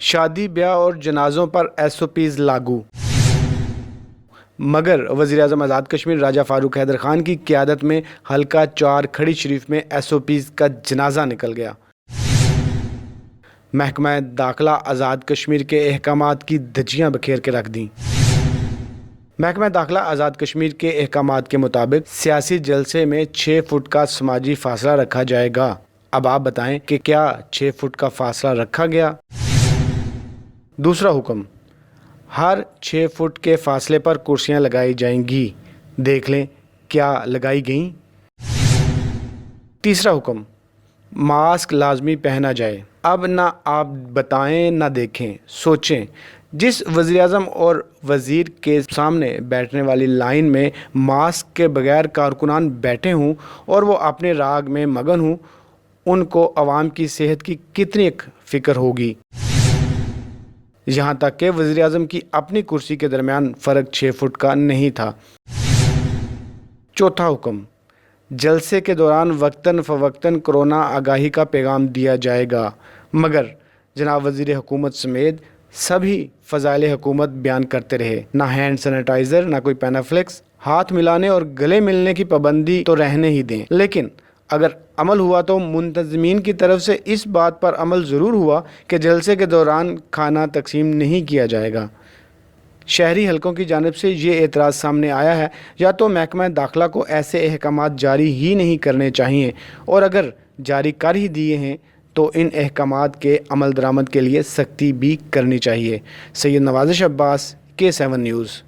شادی بیاہ اور جنازوں پر SOPs لاگو، مگر وزیراعظم آزاد کشمیر راجہ فاروق حیدر خان کی قیادت میں حلقہ 4 کھڑی شریف میں SOPs کا جنازہ نکل گیا۔ محکمہ داخلہ آزاد کشمیر کے احکامات کی دھجیاں بکھیر کے رکھ دیں۔ محکمہ داخلہ آزاد کشمیر کے احکامات کے مطابق سیاسی جلسے میں 6 فٹ کا سماجی فاصلہ رکھا جائے گا۔ اب آپ بتائیں کہ کیا 6 فٹ کا فاصلہ رکھا گیا؟ دوسرا حکم، ہر 6 فٹ کے فاصلے پر کرسیاں لگائی جائیں گی، دیکھ لیں کیا لگائی گئیں؟ تیسرا حکم، ماسک لازمی پہنا جائے۔ اب نہ آپ بتائیں نہ دیکھیں، سوچیں، جس وزیراعظم اور وزیر کے سامنے بیٹھنے والی لائن میں ماسک کے بغیر کارکنان بیٹھے ہوں اور وہ اپنے راگ میں مگن ہوں، ان کو عوام کی صحت کی کتنی فکر ہوگی۔ یہاں تک کہ وزیراعظم کی اپنی کرسی کے درمیان فرق 6 فٹ کا نہیں تھا۔ چوتھا حکم، جلسے کے دوران وقتاً فوقتاً کورونا آگاہی کا پیغام دیا جائے گا، مگر جناب وزیر حکومت سمیت سبھی فضائل حکومت بیان کرتے رہے۔ نہ ہینڈ سینیٹائزر، نہ کوئی پینافلکس، ہاتھ ملانے اور گلے ملنے کی پابندی تو رہنے ہی دیں، لیکن اگر عمل ہوا تو منتظمین کی طرف سے اس بات پر عمل ضرور ہوا کہ جلسے کے دوران کھانا تقسیم نہیں کیا جائے گا۔ شہری حلقوں کی جانب سے یہ اعتراض سامنے آیا ہے، یا تو محکمہ داخلہ کو ایسے احکامات جاری ہی نہیں کرنے چاہیے، اور اگر جاری کر ہی دیے ہیں تو ان احکامات کے عمل درآمد کے لیے سختی بھی کرنی چاہیے۔ سید نوازش عباس، K7 نیوز۔